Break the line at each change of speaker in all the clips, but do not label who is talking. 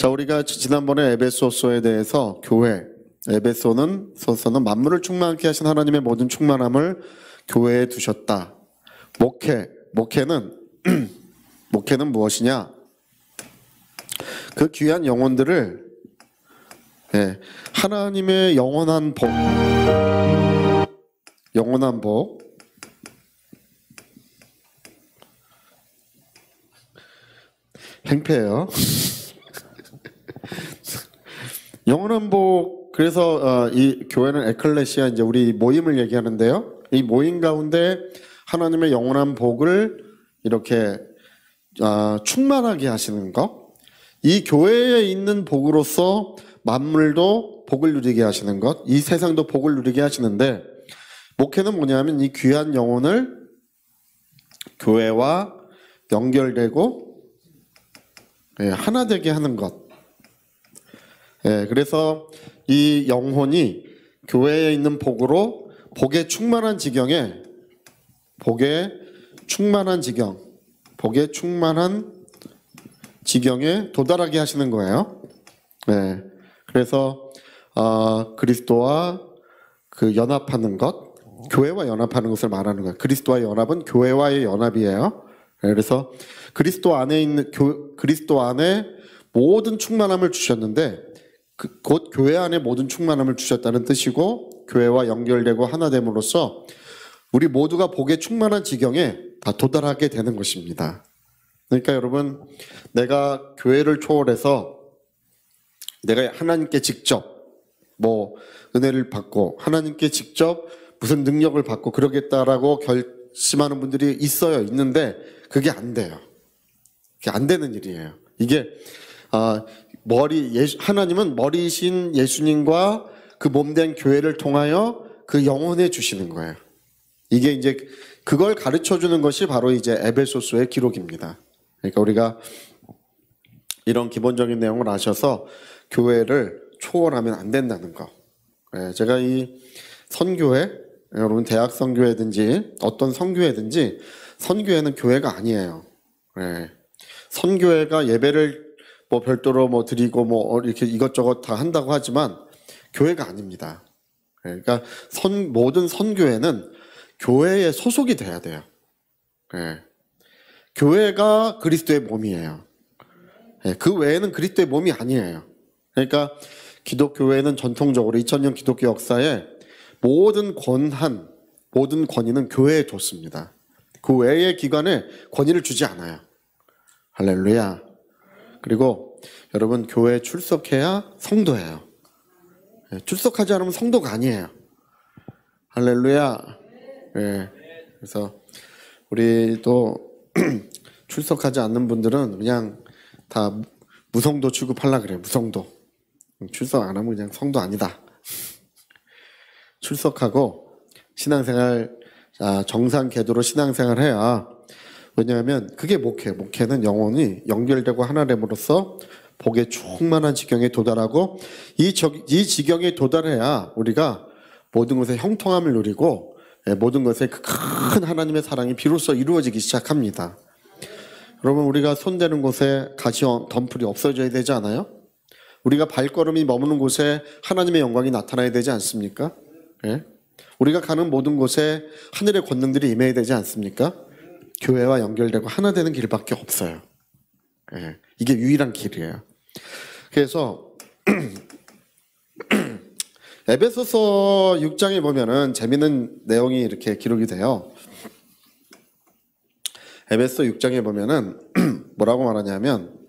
자, 우리가 지난번에 에베소서에 대해서 교회, 에베소는 소서는 만물을 충만케 하신 하나님의 모든 충만함을 교회에 두셨다. 목회는 목회는 무엇이냐? 그 귀한 영혼들을 하나님의 영원한 복, 행패예요. 영원한 복. 그래서 이 교회는 에클레시아, 이제 우리 모임을 얘기하는데요. 이 모임 가운데 하나님의 영원한 복을 이렇게 충만하게 하시는 것, 이 교회에 있는 복으로서 만물도 복을 누리게 하시는 것, 이 세상도 복을 누리게 하시는데, 목회는 뭐냐면 이 귀한 영혼을 교회와 연결되고 하나 되게 하는 것. 그래서 이 영혼이 교회에 있는 복으로 복에 충만한 지경에 도달하게 하시는 거예요. 그래서 그리스도와 그 연합하는 것, 교회와 연합하는 것을 말하는 거예요. 그리스도와의 연합은 교회와의 연합이에요. 그래서 그리스도 안에 모든 충만함을 주셨는데, 곧 교회 안에 모든 충만함을 주셨다는 뜻이고, 교회와 연결되고 하나됨으로써 우리 모두가 복의 충만한 지경에 다 도달하게 되는 것입니다. 그러니까 여러분, 내가 교회를 초월해서 내가 하나님께 직접 은혜를 받고 하나님께 직접 무슨 능력을 받고 그러겠다라고 결심하는 분들이 있는데 그게 안 돼요. 그게 안 되는 일이에요. 이게 하나님은 머리이신 예수님과 그 몸된 교회를 통하여 그 영혼에 주시는 거예요. 이게 이제 그걸 가르쳐 주는 것이 바로 이제 에베소서의 기록입니다. 그러니까 우리가 이런 기본적인 내용을 아셔서 교회를 초월하면 안 된다는 거. 제가 이 선교회, 여러분 대학 선교회든지 어떤 선교회든지 선교회는 교회가 아니에요. 선교회가 예배를 별도로 드리고 이렇게 이것저것 다 한다고 하지만 교회가 아닙니다. 그러니까 모든 선교회는 교회에 소속이 돼야 돼요. 교회가 그리스도의 몸이에요. 그 외에는 그리스도의 몸이 아니에요. 그러니까 기독교회는 전통적으로 2000년 기독교 역사에 모든 권위는 교회에 뒀습니다. 그 외의 기관에 권위를 주지 않아요. 할렐루야. 그리고 여러분, 교회에 출석해야 성도예요. 출석하지 않으면 성도가 아니에요. 할렐루야. 그래서 우리도 출석하지 않는 분들은 그냥 다 무성도 취급하려고 그래요. 무성도. 출석 안 하면 그냥 성도 아니다. 출석하고 신앙생활, 정상 궤도로 신앙생활 해야. 왜냐하면 그게 목회는 영혼이 연결되고 하나됨으로써 복의 충만한 지경에 도달하고, 이 지경에 도달해야 우리가 모든 것에 형통함을 누리고 모든 것에 그 큰 하나님의 사랑이 비로소 이루어지기 시작합니다. 여러분, 우리가 손대는 곳에 가시 덤불이 없어져야 되지 않아요? 우리가 발걸음이 머무는 곳에 하나님의 영광이 나타나야 되지 않습니까? 우리가 가는 모든 곳에 하늘의 권능들이 임해야 되지 않습니까? 교회와 연결되고 하나 되는 길밖에 없어요. 이게 유일한 길이에요. 그래서 에베소서 6장에 보면은 재미있는 내용이 이렇게 기록이 돼요. 에베소 6장에 보면은 뭐라고 말하냐면,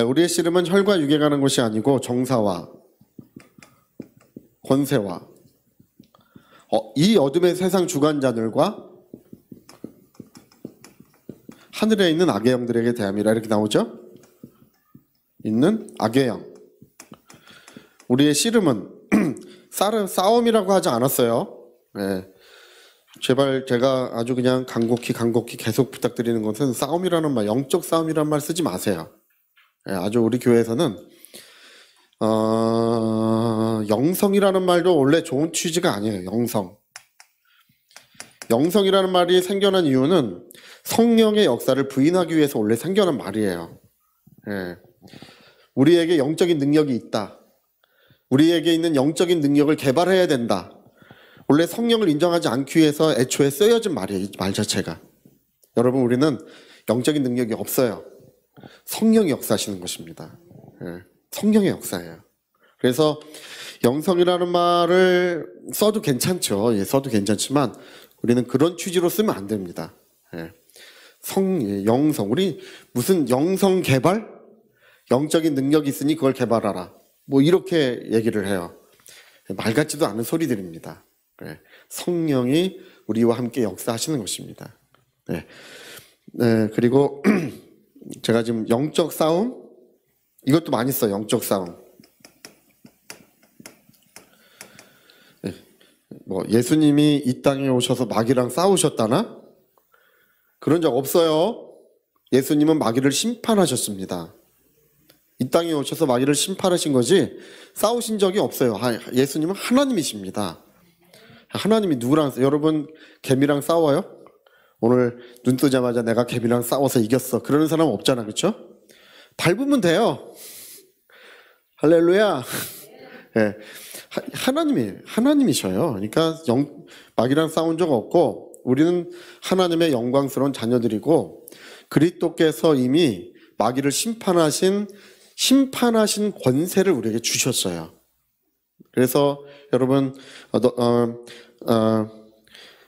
우리의 씨름은 혈과 육에 가는 것이 아니고 정사와 권세와 이 어둠의 세상 주관자들과 하늘에 있는 악의 영들에게 대함이라, 이렇게 나오죠? 있는 악의 영. 우리의 씨름은 싸움이라고 하지 않았어요. 제발 제가 아주 그냥 간곡히 계속 부탁드리는 것은 싸움이라는 말, 영적 싸움이라는 말 쓰지 마세요. 아주 우리 교회에서는 영성이라는 말도 원래 좋은 취지가 아니에요. 영성이라는 말이 생겨난 이유는 성령의 역사를 부인하기 위해서 원래 생겨난 말이에요. 예. 우리에게 영적인 능력이 있다. 우리에게 있는 영적인 능력을 개발해야 된다. 원래 성령을 인정하지 않기 위해서 애초에 쓰여진 말이에요. 이 말 자체가. 여러분, 우리는 영적인 능력이 없어요. 성령이 역사하시는 것입니다. 예. 성령의 역사예요. 그래서 영성이라는 말을 써도 괜찮죠. 예, 써도 괜찮지만 우리는 그런 취지로 쓰면 안 됩니다. 예. 영성. 우리 무슨 영성 개발? 영적인 능력이 있으니 그걸 개발하라. 뭐 이렇게 얘기를 해요. 말 같지도 않은 소리들입니다. 예. 성령이 우리와 함께 역사하시는 것입니다. 예. 네, 그리고 제가 지금 영적 싸움? 이것도 많이 써요. 영적 싸움. 예. 뭐 예수님이 이 땅에 오셔서 마귀랑 싸우셨다나? 그런 적 없어요. 예수님은 마귀를 심판하셨습니다. 이 땅에 오셔서 마귀를 심판하신 거지 싸우신 적이 없어요. 예수님은 하나님이십니다. 하나님이 누구랑 여러분 개미랑 싸워요? 오늘 눈 뜨자마자 내가 개미랑 싸워서 이겼어. 그러는 사람 없잖아. 그렇죠? 밟으면 돼요. 할렐루야. 네. 하나님이셔요. 그러니까 마귀랑 싸운 적 없고 우리는 하나님의 영광스러운 자녀들이고 그리스도께서 이미 마귀를 심판하신 권세를 우리에게 주셨어요. 그래서 여러분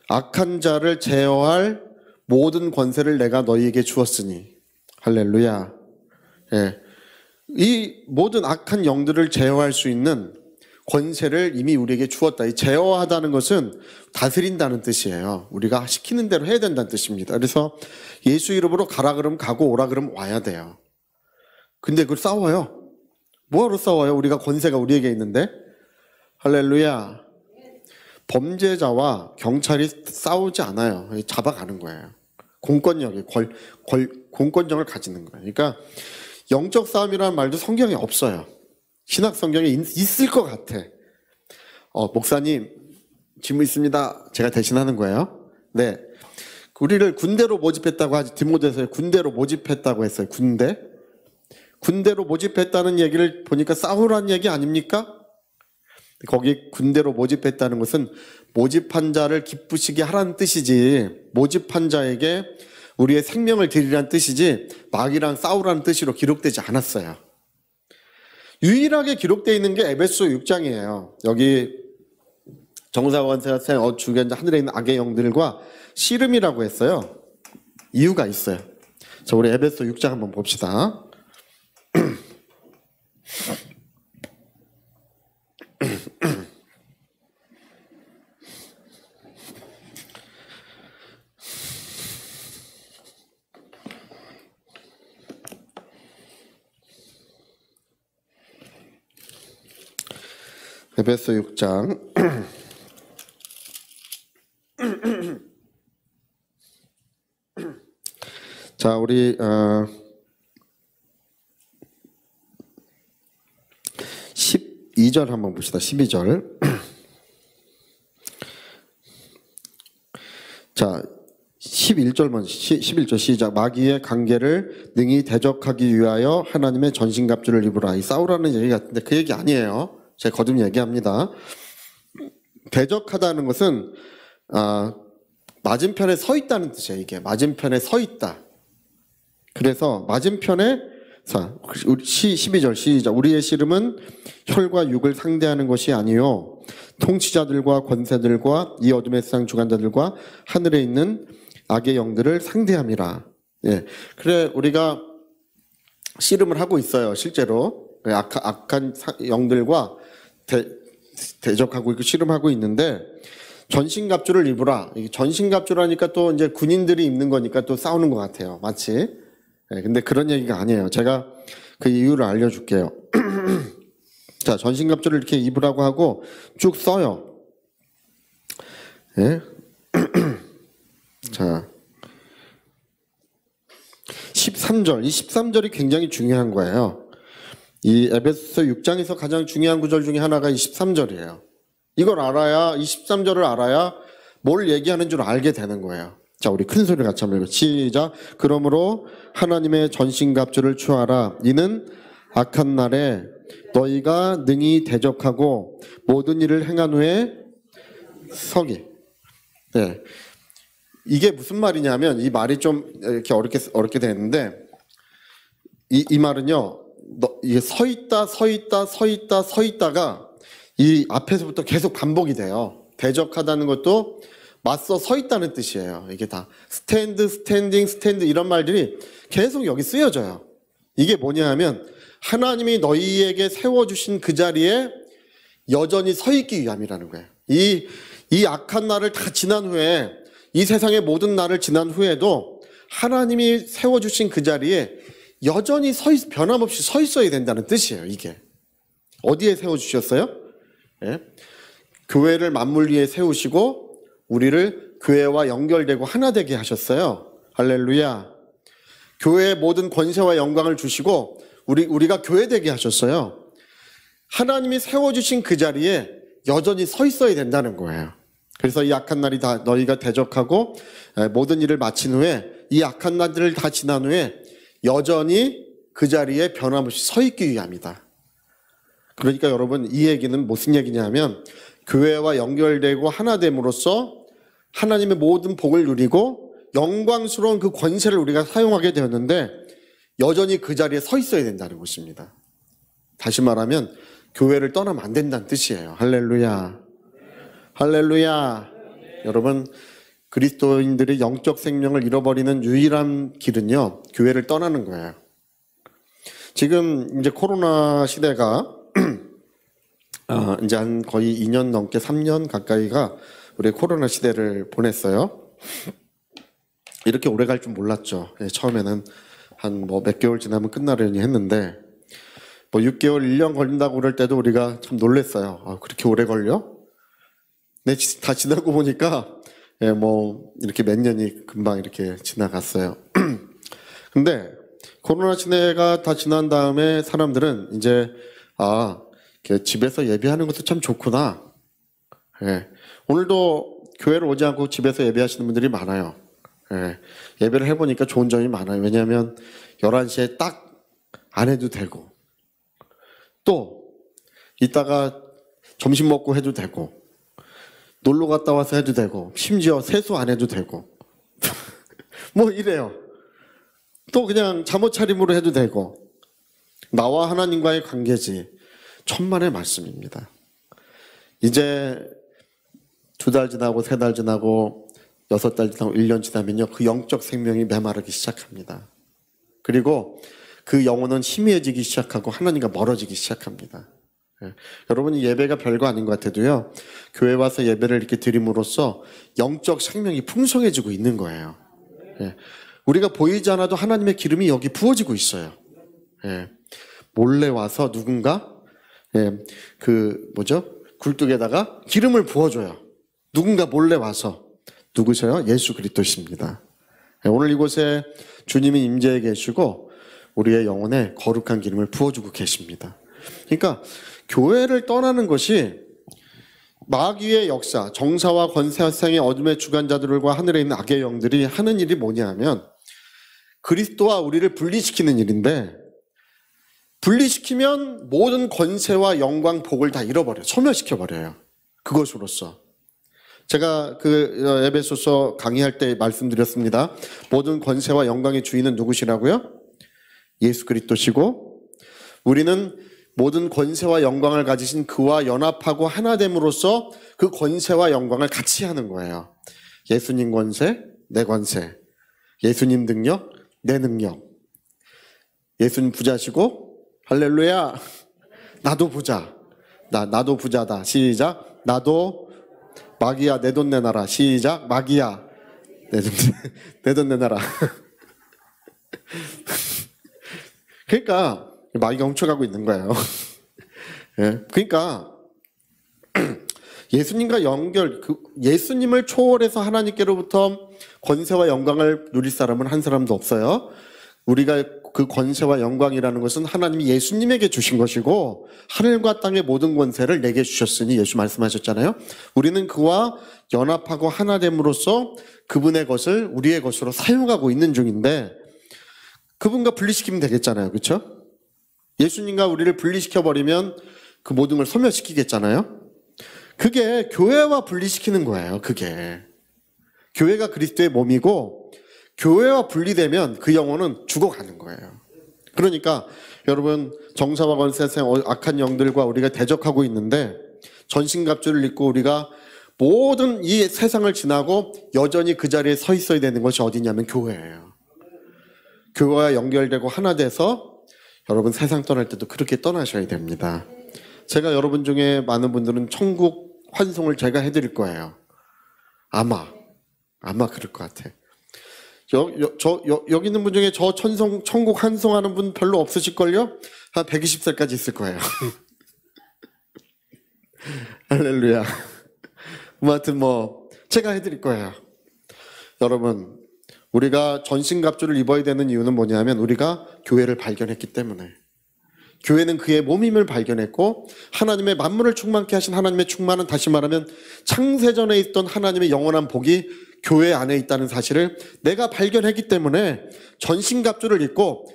악한 자를 제어할 모든 권세를 내가 너희에게 주었으니 할렐루야. 예. 이 모든 악한 영들을 제어할 수 있는 권세를 이미 우리에게 주었다. 이 제어하다는 것은 다스린다는 뜻이에요. 우리가 시키는 대로 해야 된다는 뜻입니다. 그래서 예수 이름으로 가라 그러면 가고 오라 그러면 와야 돼요. 근데 그걸 싸워요. 뭐하러 싸워요? 우리가 권세가 우리에게 있는데. 할렐루야. 범죄자와 경찰이 싸우지 않아요. 잡아가는 거예요. 공권력이 공권력을 가지는 거예요. 그러니까 영적 싸움이라는 말도 성경에 없어요. 신학 성경에 있을 것 같아. 목사님 질문 있습니다. 제가 대신하는 거예요. 네, 우리를 군대로 모집했다고 하지. 디모데서에 군대로 모집했다고 했어요. 군대로 모집했다는 얘기를 보니까 싸우라는 얘기 아닙니까? 거기 군대로 모집했다는 것은 모집한 자를 기쁘시게 하라는 뜻이지 모집한 자에게 우리의 생명을 드리라는 뜻이지 마귀랑 싸우라는 뜻으로 기록되지 않았어요. 유일하게 기록되어 있는 게 에베소 6장이에요. 여기 정사원세가 주변 하늘에 있는 악의 영들과 씨름이라고 했어요. 이유가 있어요. 자, 우리 에베소 6장 한번 봅시다. 에베소 6장 자, 우리 12절 한번 봅시다. 12절. 자, 11절 먼저 11절 시작. 마귀의 관계를 능히 대적하기 위하여 하나님의 전신갑주를 입으라. 이 싸우라는 얘기 같은데 그 얘기 아니에요. 제가 거듭 얘기합니다. 대적하다는 것은 맞은편에 서 있다는 뜻이에요. 이게 맞은편에 서 있다. 그래서 맞은편에 12절 시작. 우리의 씨름은 혈과 육을 상대하는 것이 아니요 통치자들과 권세들과 이 어둠의 세상 주관자들과 하늘에 있는 악의 영들을 상대함이라. 예, 그래 우리가 씨름을 하고 있어요. 실제로 악한 영들과 대적하고 있고 씨름하고 있는데 전신갑주를 입으라. 전신갑주라니까 또 이제 군인들이 입는 거니까 또 싸우는 것 같아요. 마치. 네, 근데 그런 얘기가 아니에요. 제가 그 이유를 알려줄게요. 자, 전신갑주를 이렇게 입으라고 하고 쭉 써요. 네? 자, 13절. 이 13절이 굉장히 중요한 거예요. 이 에베소 6장에서 가장 중요한 구절 중에 하나가 이 13절이에요. 이걸 알아야, 이 13절을 알아야 뭘 얘기하는 줄 알게 되는 거예요. 자, 우리 큰 소리 같이 한번 읽어. 시작. 그러므로 하나님의 전신갑주를 취하라. 이는 악한 날에 너희가 능히 대적하고 모든 일을 행한 후에 서기. 네. 이게 무슨 말이냐면, 이 말이 좀 이렇게 어렵게 되는데, 이 말은요, 이게 서 있다가 이 앞에서부터 계속 반복이 돼요. 대적하다는 것도 맞서 서 있다는 뜻이에요. 이게 다 스탠드, 스탠딩, 스탠드 이런 말들이 계속 여기 쓰여져요. 이게 뭐냐 하면 하나님이 너희에게 세워주신 그 자리에 여전히 서 있기 위함이라는 거예요. 이 악한 날을 다 지난 후에, 이 세상의 모든 날을 지난 후에도 하나님이 세워주신 그 자리에 여전히 변함없이 서 있어야 된다는 뜻이에요. 이게 어디에 세워주셨어요? 예? 교회를 만물 위에 세우시고 우리를 교회와 연결되고 하나 되게 하셨어요. 할렐루야. 교회의 모든 권세와 영광을 주시고 우리가 교회 되게 하셨어요. 하나님이 세워주신 그 자리에 여전히 서 있어야 된다는 거예요. 그래서 이 악한 날이 다 너희가 대적하고 모든 일을 마친 후에, 이 악한 날들을 다 지난 후에 여전히 그 자리에 변함없이 서 있기 위함이다. 그러니까 여러분, 이 얘기는 무슨 얘기냐면 교회와 연결되고 하나됨으로써 하나님의 모든 복을 누리고 영광스러운 그 권세를 우리가 사용하게 되었는데 여전히 그 자리에 서 있어야 된다는 것입니다. 다시 말하면 교회를 떠나면 안 된다는 뜻이에요. 할렐루야. 할렐루야. 여러분, 그리스도인들이 영적 생명을 잃어버리는 유일한 길은요, 교회를 떠나는 거예요. 지금 이제 코로나 시대가 이제 한 거의 2년 넘게 3년 가까이가 우리 코로나 시대를 보냈어요. 이렇게 오래 갈 줄 몰랐죠. 처음에는 한 몇 개월 지나면 끝나려니 했는데 6개월, 1년 걸린다고 그럴 때도 우리가 참 놀랬어요. 그렇게 오래 걸려? 네, 다 지나고 보니까 이렇게 몇 년이 금방 이렇게 지나갔어요. 근데 코로나 시대가 다 지난 다음에 사람들은 이제 집에서 예배하는 것도 참 좋구나. 예. 오늘도 교회를 오지 않고 집에서 예배하시는 분들이 많아요. 예. 예배를 해보니까 좋은 점이 많아요. 왜냐하면 11시에 딱 안 해도 되고, 또 이따가 점심 먹고 해도 되고, 놀러 갔다 와서 해도 되고, 심지어 세수 안 해도 되고 이래요. 또 그냥 잠옷 차림으로 해도 되고, 나와 하나님과의 관계지. 천만의 말씀입니다. 이제 2달 지나고 3달 지나고 6달 지나고 1년 지나면요, 그 영적 생명이 메마르기 시작합니다. 그리고 그 영혼은 희미해지기 시작하고 하나님과 멀어지기 시작합니다. 예. 여러분이 예배가 별거 아닌 것 같아도요, 교회 와서 예배를 이렇게 드림으로써 영적 생명이 풍성해지고 있는 거예요. 예. 우리가 보이지 않아도 하나님의 기름이 여기 부어지고 있어요. 예. 몰래 와서 누군가 굴뚝에다가 기름을 부어줘요. 누군가 몰래 와서. 누구세요? 예수 그리스도십니다. 예. 오늘 이곳에 주님이 임재해 계시고 우리의 영혼에 거룩한 기름을 부어주고 계십니다. 그러니까 교회를 떠나는 것이 마귀의 역사, 정사와 권세상의 어둠의 주관자들과 하늘에 있는 악의 영들이 하는 일이 뭐냐 하면 그리스도와 우리를 분리시키는 일인데, 분리시키면 모든 권세와 영광, 복을 다 잃어버려요. 소멸시켜버려요. 그것으로서. 제가 에베소서 강의할 때 말씀드렸습니다. 모든 권세와 영광의 주인은 누구시라고요? 예수 그리스도시고, 우리는 모든 권세와 영광을 가지신 그와 연합하고 하나됨으로써 그 권세와 영광을 같이 하는 거예요. 예수님 권세, 내 권세. 예수님 능력, 내 능력. 예수님 부자시고, 할렐루야, 나도 부자. 나도 부자다. 시작. 나도 마귀야, 내 돈 내놔라. 시작. 마귀야, 내 돈 내놔라. 그러니까 마귀가 훔쳐가고 있는 거예요. 예. 그러니까 예수님과 예수님을 초월해서 하나님께로부터 권세와 영광을 누릴 사람은 한 사람도 없어요. 우리가 그 권세와 영광이라는 것은 하나님이 예수님에게 주신 것이고 하늘과 땅의 모든 권세를 내게 주셨으니 예수 말씀하셨잖아요. 우리는 그와 연합하고 하나 됨으로써 그분의 것을 우리의 것으로 사용하고 있는 중인데 그분과 분리시키면 되겠잖아요. 그렇죠? 예수님과 우리를 분리시켜버리면 그 모든 걸 소멸시키겠잖아요. 그게 교회와 분리시키는 거예요. 그게 교회가 그리스도의 몸이고 교회와 분리되면 그 영혼은 죽어가는 거예요. 그러니까 여러분 정사와 권세세 악한 영들과 우리가 대적하고 있는데 전신갑주를 입고 우리가 모든 이 세상을 지나고 여전히 그 자리에 서 있어야 되는 것이 어디냐면 교회예요. 교회와 연결되고 하나 돼서 여러분 세상 떠날 때도 그렇게 떠나셔야 됩니다. 제가 여러분 중에 많은 분들은 천국 환송을 제가 해드릴 거예요. 아마 그럴 것 같아. 여기 있는 분 중에 저 천국 환송하는 분 별로 없으실걸요? 한 120살까지 있을 거예요. 할렐루야. 아무튼 제가 해드릴 거예요. 여러분, 우리가 전신갑주를 입어야 되는 이유는 뭐냐면 우리가 교회를 발견했기 때문에. 교회는 그의 몸임을 발견했고 하나님의 만물을 충만케 하신 하나님의 충만은 다시 말하면 창세전에 있던 하나님의 영원한 복이 교회 안에 있다는 사실을 내가 발견했기 때문에 전신갑주를 입고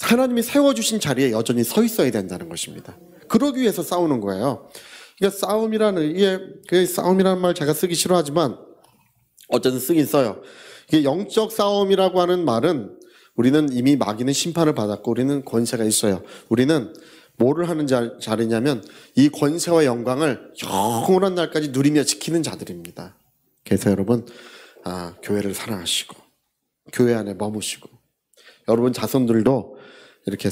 하나님이 세워주신 자리에 여전히 서 있어야 된다는 것입니다. 그러기 위해서 싸우는 거예요. 그러니까 싸움이라는 말 제가 쓰기 싫어하지만 어쨌든 쓰긴 써요. 이게 영적 싸움이라고 하는 말은 우리는 이미 마귀는 심판을 받았고 우리는 권세가 있어요. 우리는 뭐를 하는 자리냐면 이 권세와 영광을 영원한 날까지 누리며 지키는 자들입니다. 그래서 여러분 교회를 사랑하시고 교회 안에 머무시고 여러분 자손들도 이렇게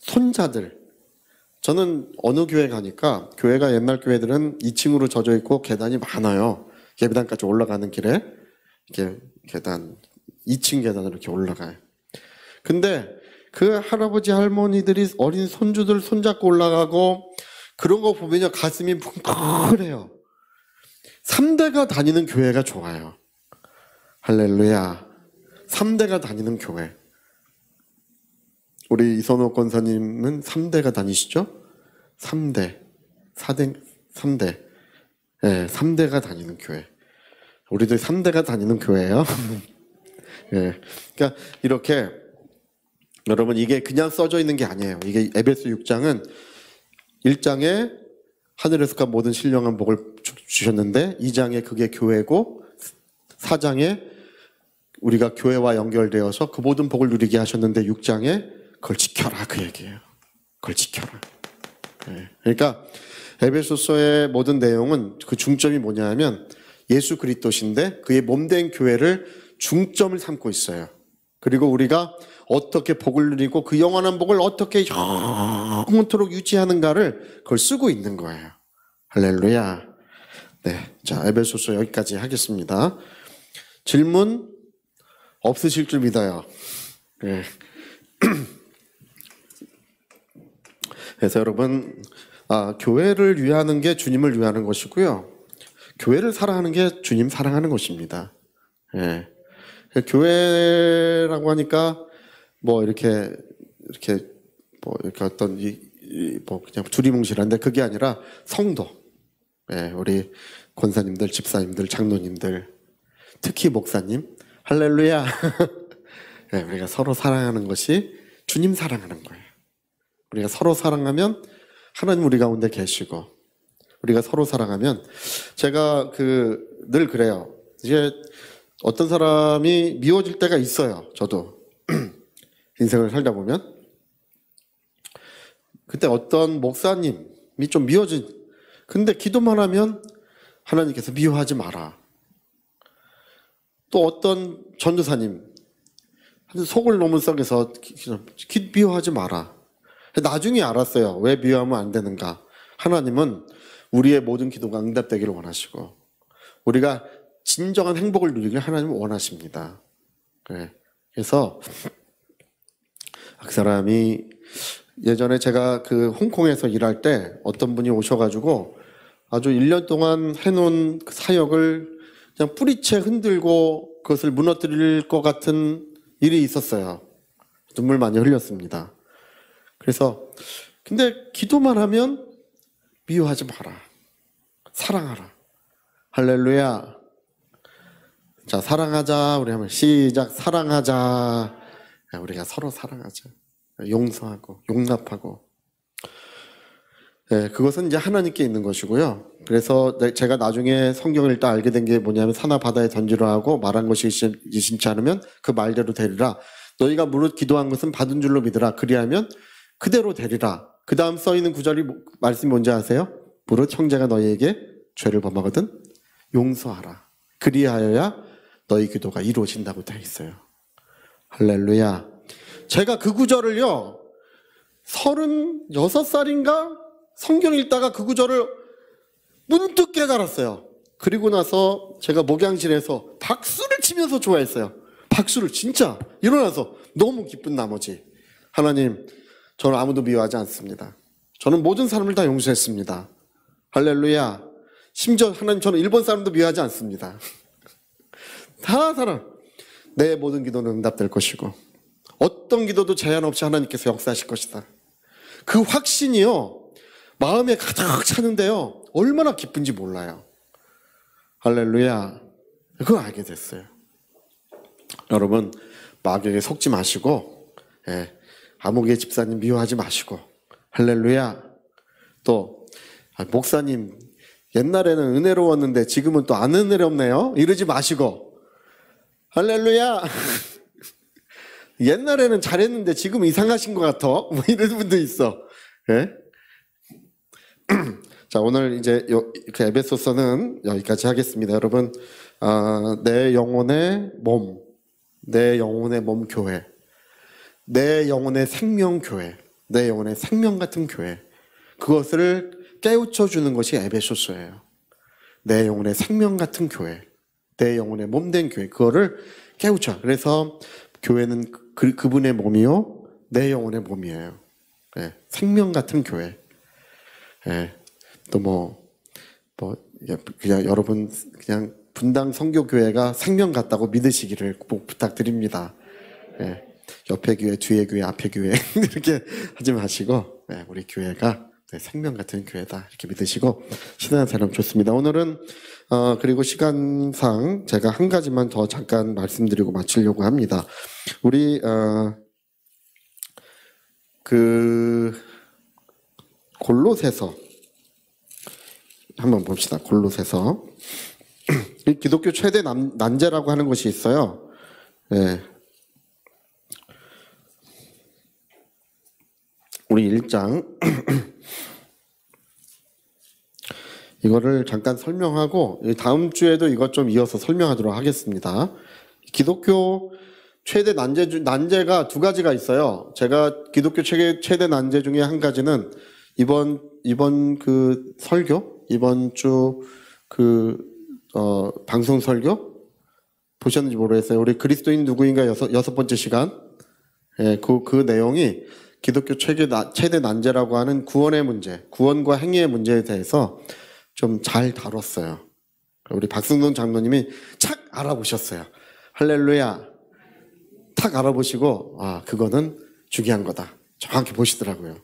손자들 저는 어느 교회 가니까 교회가 옛날 교회들은 2층으로 젖어 있고 계단이 많아요. 예배당까지 올라가는 길에 이렇게 계단 2층 계단으로 이렇게 올라가요. 근데 그 할아버지 할머니들이 어린 손주들 손잡고 올라가고 그런 거 보면요 가슴이 뭉클해요. 3대가 다니는 교회가 좋아요. 할렐루야. 3대가 다니는 교회. 우리 이선호 권사님은 3대가 다니시죠? 3대. 3대. 네, 3대가 다니는 교회. 우리도 3대가 다니는 교회예요. 네. 그러니까 이렇게 여러분 이게 그냥 써져 있는 게 아니에요. 이게 에베소 6장은 1장에 하늘에서 간 모든 신령한 복을 주셨는데 2장에 그게 교회고 4장에 우리가 교회와 연결되어서 그 모든 복을 누리게 하셨는데 6장에 그걸 지켜라 그 얘기예요. 그걸 지켜라. 네. 그러니까 에베소서의 모든 내용은 그 중점이 뭐냐면 예수 그리스도신데 그의 몸된 교회를 중점을 삼고 있어요. 그리고 우리가 어떻게 복을 누리고 그 영원한 복을 어떻게 영원토록 유지하는가를 그걸 쓰고 있는 거예요. 할렐루야. 네, 자 에베소서 여기까지 하겠습니다. 질문 없으실 줄 믿어요. 네. 그래서 여러분 교회를 위하는 게 주님을 위하는 것이고요. 교회를 사랑하는 게 주님 사랑하는 것입니다. 예. 교회라고 하니까 이렇게 어떤 그냥 두리뭉실한데 그게 아니라 성도. 예, 우리 권사님들, 집사님들, 장로님들, 특히 목사님, 할렐루야. 예, 우리가 서로 사랑하는 것이 주님 사랑하는 거예요. 우리가 서로 사랑하면 하나님 우리 가운데 계시고 우리가 서로 사랑하면 제가 늘 그래요. 이제 어떤 사람이 미워질 때가 있어요. 저도 인생을 살다 보면 그때 어떤 목사님이 좀 근데 기도만 하면 하나님께서 미워하지 마라. 또 어떤 전도사님 속을 너무 썩여서 미워하지 마라. 나중에 알았어요. 왜 미워하면 안 되는가. 하나님은 우리의 모든 기도가 응답되기를 원하시고 우리가 진정한 행복을 누리길 하나님은 원하십니다. 그래서 그 사람이 예전에 제가 홍콩에서 일할 때 어떤 분이 오셔가지고 아주 1년 동안 해놓은 그 사역을 그냥 뿌리채 흔들고 그것을 무너뜨릴 것 같은 일이 있었어요. 눈물 많이 흘렸습니다. 그래서 근데 기도만 하면 미워하지 마라. 사랑하라. 할렐루야. 자, 사랑하자. 우리 한번 시작. 사랑하자. 우리가 서로 사랑하자. 용서하고 용납하고. 네, 그것은 이제 하나님께 있는 것이고요. 그래서 제가 나중에 성경을 일단 알게 된 게 뭐냐면 산하 바다에 던지라 하고 말한 것이 이심치 않으면 그 말대로 되리라. 너희가 무릇 기도한 것은 받은 줄로 믿으라. 그리하면 그대로 되리라. 그 다음 써있는 구절이 말씀이 뭔지 아세요? 무릇 형제가 너희에게 죄를 범하거든 용서하라. 그리하여야 너희 기도가 이루어진다고 되어 있어요. 할렐루야. 제가 그 구절을요 36살인가 성경 읽다가 그 구절을 문득 깨달았어요. 그리고 나서 제가 목양실에서 박수를 치면서 좋아했어요. 박수를 진짜 일어나서 너무 기쁜 나머지 하나님, 저는 아무도 미워하지 않습니다. 저는 모든 사람을 다 용서했습니다. 할렐루야. 심지어 하나님, 저는 일본 사람도 미워하지 않습니다. 다 사람, 내 모든 기도는 응답될 것이고 어떤 기도도 제한 없이 하나님께서 역사하실 것이다. 그 확신이요 마음에 가득 차는데요 얼마나 기쁜지 몰라요. 할렐루야. 그걸 알게 됐어요. 여러분, 마귀에게 속지 마시고, 아무개 집사님 미워하지 마시고, 할렐루야. 또 목사님 옛날에는 은혜로웠는데 지금은 또 안 은혜롭네요 이러지 마시고, 할렐루야. 옛날에는 잘했는데 지금 이상하신 것 같아 뭐 이런 분도 있어. 자, 오늘 이제 그 에베소서는 여기까지 하겠습니다. 여러분, 내 영혼의 몸, 내 영혼의 몸 교회, 내 영혼의 생명 교회, 내 영혼의 생명 같은 교회, 그것을 깨우쳐 주는 것이 에베소서예요. 내 영혼의 생명 같은 교회, 내 영혼의 몸된 교회, 그거를 깨우쳐. 그래서 교회는 그분의 몸이요 내 영혼의 몸이에요. 생명 같은 교회. 또 그냥 여러분 그냥 분당 선교교회가 생명 같다고 믿으시기를 꼭 부탁드립니다. 옆에 교회, 뒤에 교회, 앞에 교회 이렇게 하지 마시고 우리 교회가 생명 같은 교회다 이렇게 믿으시고 신앙 사람 좋습니다. 오늘은 그리고 시간상 제가 한 가지만 더 잠깐 말씀드리고 마치려고 합니다. 우리 그 골로새서 한번 봅시다. 골로새서. 기독교 최대 난제라고 하는 것이 있어요. 우리 1장 이거를 잠깐 설명하고 다음 주에도 이것 좀 이어서 설명하도록 하겠습니다. 기독교 최대 난제가 두 가지가 있어요. 제가 기독교 최대 난제 중에 한 가지는 이번 그 설교, 이번 주 방송 설교 보셨는지 모르겠어요. 우리 그리스도인 누구인가 여섯 번째 시간. 그 내용이 기독교 최대 난제라고 하는 구원의 문제, 구원과 행위의 문제에 대해서 좀 잘 다뤘어요. 우리 박승돈 장로님이 착 알아보셨어요. 할렐루야. 탁 알아보시고 그거는 중요한 거다. 정확히 보시더라고요.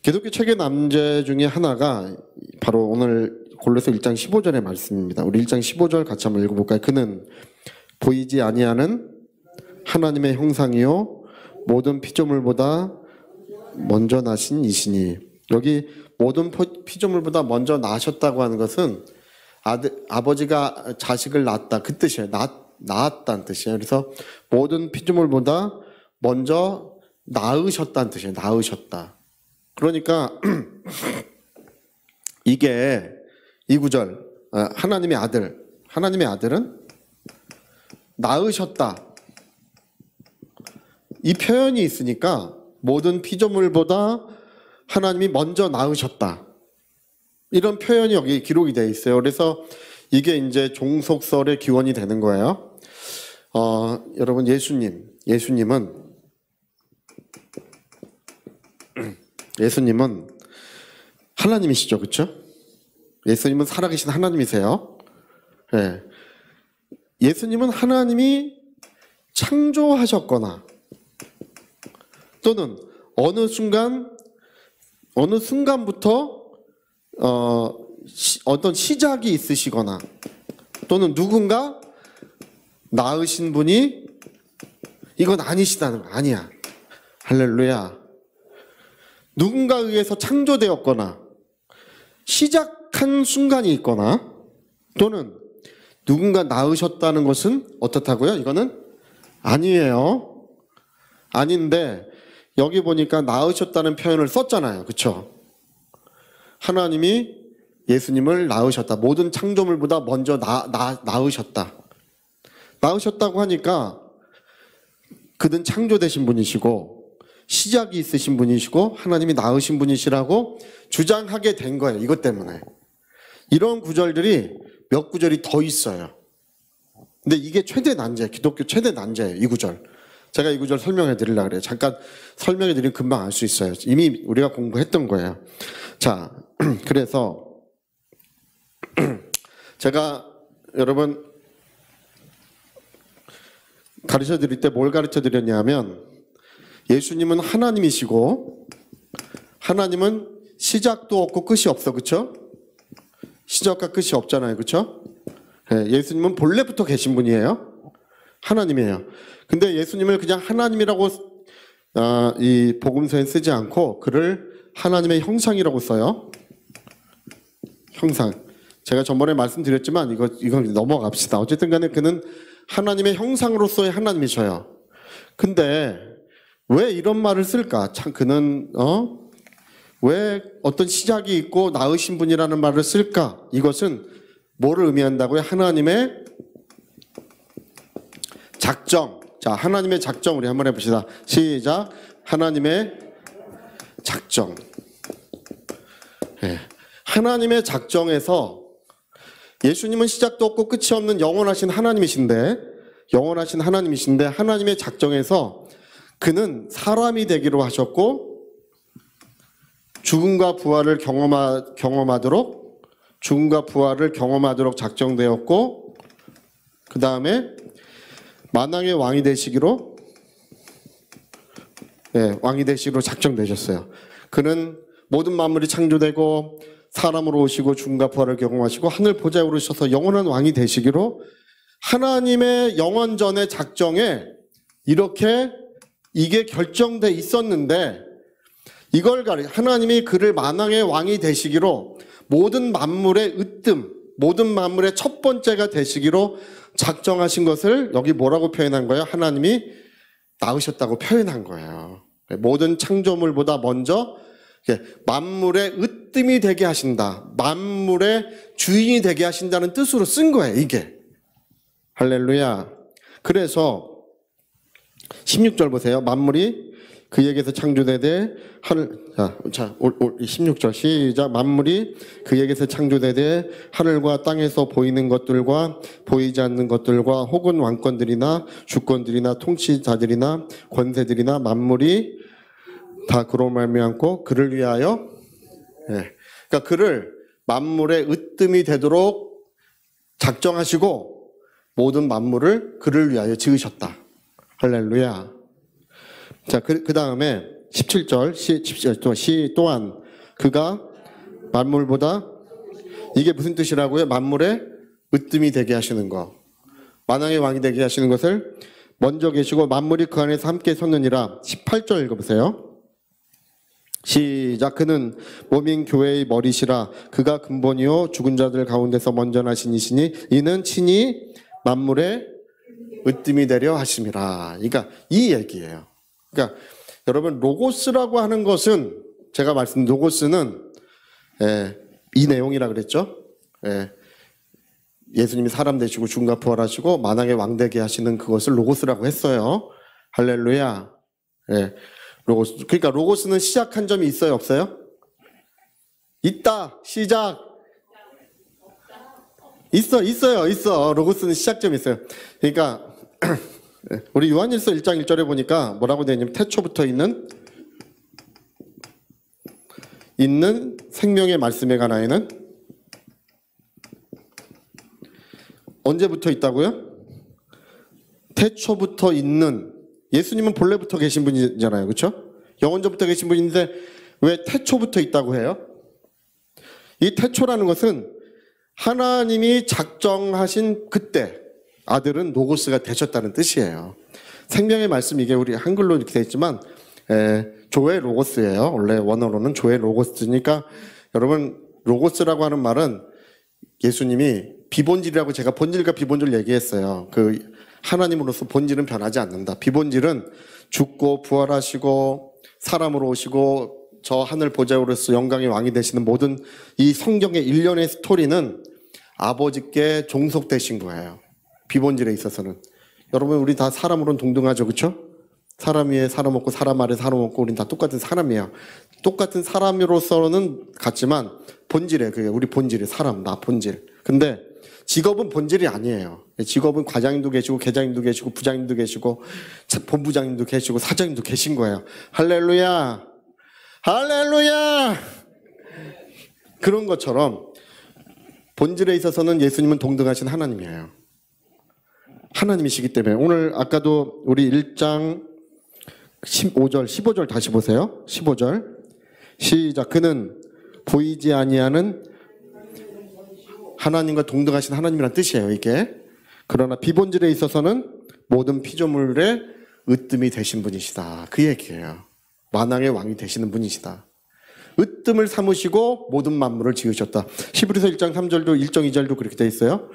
기독교 최대 난제 중에 하나가 바로 오늘 골로새 1장 15절의 말씀입니다. 우리 1장 15절 같이 한번 읽어볼까요? 그는 보이지 아니하는 하나님의 형상이요 모든 피조물보다 먼저 나신 이시니. 여기 모든 피조물보다 먼저 나셨다고 하는 것은 아버지가 자식을 낳았다 그 뜻이에요. 낳았다는 뜻이에요. 그래서 모든 피조물보다 먼저 낳으셨다는 뜻이에요. 낳으셨다. 그러니까 이게 이 구절 하나님의 아들은 낳으셨다 이 표현이 있으니까 모든 피조물보다 하나님이 먼저 낳으셨다 이런 표현이 여기 기록이 되어 있어요. 그래서 이게 이제 종속설의 기원이 되는 거예요. 여러분 예수님은 하나님이시죠, 그렇죠? 예수님은 살아계신 하나님이세요. 예수님은 하나님이 창조하셨거나 또는 어느 순간부터 어떤 시작이 있으시거나, 또는 누군가 낳으신 분이 이건 아니시다는 거 아니야. 할렐루야. 누군가에 의해서 창조되었거나 시작한 순간이 있거나, 또는 누군가 낳으셨다는 것은 어떻다고요? 이거는 아니에요. 아닌데 여기 보니까 낳으셨다는 표현을 썼잖아요. 그렇죠? 하나님이 예수님을 낳으셨다. 모든 창조물보다 먼저 낳으셨다. 낳으셨다고 하니까 그는 창조되신 분이시고 시작이 있으신 분이시고 하나님이 낳으신 분이시라고 주장하게 된 거예요. 이것 때문에. 이런 구절들이 몇 구절이 더 있어요. 근데 이게 최대 난제, 기독교 최대 난제예요. 이 구절. 제가 이 구절 설명해 드리려고 그래요. 잠깐 설명해 드리면 금방 알 수 있어요. 이미 우리가 공부했던 거예요. 자, 그래서 제가 여러분 가르쳐 드릴 때 뭘 가르쳐 드렸냐면, 예수님은 하나님이시고 하나님은 시작도 없고 끝이 없어. 그렇죠? 시작과 끝이 없잖아요. 그렇죠? 예수님은 본래부터 계신 분이에요. 하나님이에요. 근데 예수님을 그냥 하나님이라고 이 복음서에 쓰지 않고 그를 하나님의 형상이라고 써요. 형상. 제가 전번에 말씀드렸지만 이거 넘어갑시다. 어쨌든 간에 그는 하나님의 형상으로서의 하나님이셔요. 근데 왜 이런 말을 쓸까? 참 그는 왜 어떤 시작이 있고 낳으신 분이라는 말을 쓸까? 이것은 뭐를 의미한다고요? 하나님의 작정. 자, 하나님의 작정 우리 한번 해봅시다. 시작. 하나님의 작정. 네. 하나님의 작정에서 예수님은 시작도 없고 끝이 없는 영원하신 하나님이신데 하나님의 작정에서 그는 사람이 되기로 하셨고 죽음과 부활을 경험하도록 작정되었고, 그 다음에 만왕의 왕이 되시기로 작정되셨어요. 그는 모든 만물이 창조되고 사람으로 오시고 죽음과 부활을 경험하시고 하늘 보좌에 오르셔서 영원한 왕이 되시기로 하나님의 영원전의 작정에 이게 결정돼 있었는데, 이걸 하나님이 그를 만왕의 왕이 되시기로 모든 만물의 모든 만물의 첫 번째가 되시기로 작정하신 것을 여기 뭐라고 표현한 거예요? 하나님이 낳으셨다고 표현한 거예요. 모든 창조물보다 먼저 만물의 으뜸이 되게 하신다. 만물의 주인이 되게 하신다는 뜻으로 쓴 거예요. 이게. 할렐루야. 그래서 16절 보세요. 만물이 그에게서 창조되되 16절 시작. 만물이 그에게서 창조되되 하늘과 땅에서 보이는 것들과 보이지 않는 것들과 혹은 왕권들이나 주권들이나 통치자들이나 권세들이나 만물이 다 그로 말미암고 그를 위하여, 그러니까 그를 만물의 으뜸이 되도록 작정하시고 모든 만물을 그를 위하여 지으셨다. 할렐루야. 자, 그 다음에 17절 시 또한 그가 만물보다, 이게 무슨 뜻이라고요? 만물의 으뜸이 되게 하시는 거, 만왕의 왕이 되게 하시는 것을 먼저 계시고 만물이 그 안에서 함께 섰느니라. 18절 읽어보세요. 시작. 그는 몸인 교회의 머리시라. 그가 근본이요 죽은 자들 가운데서 먼저 나신 이시니 이는 친히 만물의 으뜸이 되려 하심이라. 그러니까 이 얘기예요. 그러니까 여러분, 로고스라고 하는 것은 제가 로고스는 이 내용이라 그랬죠. 예수님이 사람 되시고 죽음과 부활하시고 만왕의 왕 되게 하시는 그것을 로고스라고 했어요. 할렐루야. 로고스. 그러니까 로고스는 시작한 점이 있어요, 없어요? 있다. 시작. 있어요. 로고스는 시작점이 있어요. 그러니까 우리 요한일서 1장 1절에 보니까 뭐라고 되어 있냐면 태초부터 있는 생명의 말씀에 관하여는 언제부터 있다고요? 태초부터 있는. 예수님은 본래부터 계신 분이잖아요. 그렇죠? 영원전부터 계신 분인데 왜 태초부터 있다고 해요? 이 태초라는 것은 하나님이 작정하신 그때 아들은 로고스가 되셨다는 뜻이에요. 생명의 말씀, 이게 우리 한글로 이렇게 되어 있지만 조의 로고스예요. 원래 원어로는 조의 로고스니까 여러분, 로고스라고 하는 말은 예수님이 비본질이라고, 제가 본질과 비본질 얘기했어요. 그 하나님으로서 본질은 변하지 않는다. 비본질은 죽고 부활하시고 사람으로 오시고 저 하늘 보좌로서 영광의 왕이 되시는 모든 이 성경의 일련의 스토리는 아버지께 종속되신 거예요. 비본질에 있어서는. 여러분, 우리 다 사람으로는 동등하죠, 그렇죠? 사람 위에 사람 없고 사람 아래 사람 없고 우린 다 똑같은 사람이에요. 똑같은 사람으로서는 같지만 본질에, 그게 우리 본질이 사람, 나 본질. 근데 직업은 본질이 아니에요. 직업은 과장님도 계시고 계장님도 계시고 부장님도 계시고 본부장님도 계시고 사장님도 계신 거예요. 할렐루야, 할렐루야. 그런 것처럼 본질에 있어서는 예수님은 동등하신 하나님이에요. 하나님이시기 때문에. 오늘 아까도 우리 1장 15절, 15절 다시 보세요. 15절 시작. 그는 보이지 아니하는 하나님과 동등하신 하나님이란 뜻이에요, 이게. 그러나 비본질에 있어서는 모든 피조물의 으뜸이 되신 분이시다, 그 얘기예요. 만왕의 왕이 되시는 분이시다. 으뜸을 삼으시고 모든 만물을 지으셨다. 히브리서 1장 3절도 1장 2절도 그렇게 돼 있어요.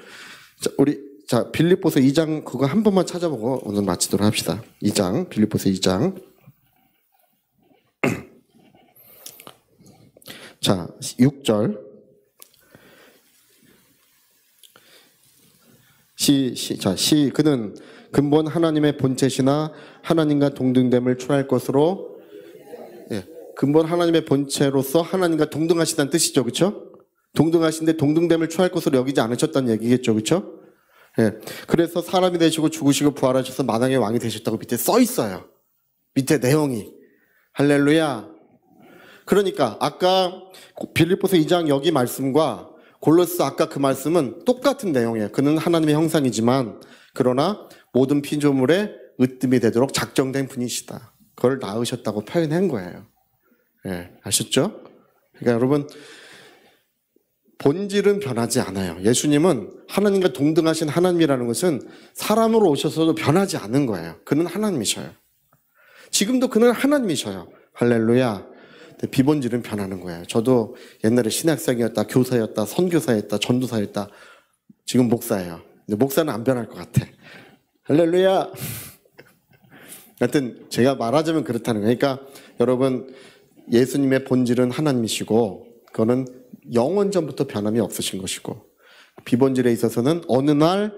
자, 빌립보서 2장 그거 한 번만 찾아보고 오늘 마치도록 합시다. 2장, 빌립보서 2장. 자, 6절. 그는 근본 하나님의 본체시나 하나님과 동등됨을 취할 것으로, 근본 하나님의 본체로서 하나님과 동등하시다는 뜻이죠, 그렇죠? 동등하신데 동등됨을 취할 것으로 여기지 않으셨다는 얘기겠죠, 그렇죠? 그래서 사람이 되시고 죽으시고 부활하셔서 만왕의 왕이 되셨다고 밑에 써 있어요. 밑에 내용이. 할렐루야. 그러니까 아까 빌립보서 2장 여기 말씀과 골로새 아까 그 말씀은 똑같은 내용이에요. 그는 하나님의 형상이지만 그러나 모든 피조물의 으뜸이 되도록 작정된 분이시다. 그걸 낳으셨다고 표현한 거예요. 아셨죠? 그러니까 여러분, 본질은 변하지 않아요. 예수님은 하나님과 동등하신 하나님이라는 것은 사람으로 오셔서도 변하지 않은 거예요. 그는 하나님이셔요. 지금도 그는 하나님이셔요. 할렐루야. 비본질은 변하는 거예요. 저도 옛날에 신학생이었다, 교사였다, 선교사였다, 전도사였다. 지금 목사예요. 근데 목사는 안 변할 것 같아. 할렐루야. 하여튼 제가 말하자면 그렇다는 거예요. 그러니까 여러분, 예수님의 본질은 하나님이시고 그거는 영원전부터 변함이 없으신 것이고, 비본질에 있어서는 어느 날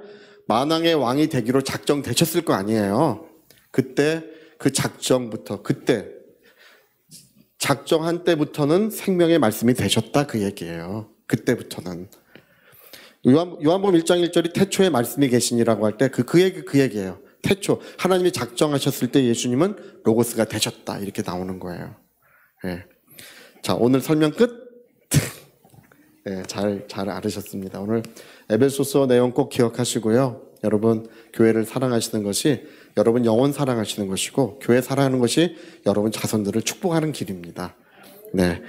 만왕의 왕이 되기로 작정되셨을 거 아니에요. 그때 그 작정부터, 그때 작정한 때부터는 생명의 말씀이 되셨다, 그 얘기예요. 그때부터는. 요한복음 1장 1절이 태초에 말씀이 계시니라고 할 때 그 얘기예요. 태초, 하나님이 작정하셨을 때 예수님은 로고스가 되셨다, 이렇게 나오는 거예요. 자, 오늘 설명 끝. 잘 알으셨습니다. 오늘 에베소서 내용 꼭 기억하시고요. 여러분, 교회를 사랑하시는 것이 여러분 영혼 사랑하시는 것이고, 교회 사랑하는 것이 여러분 자손들을 축복하는 길입니다. 네.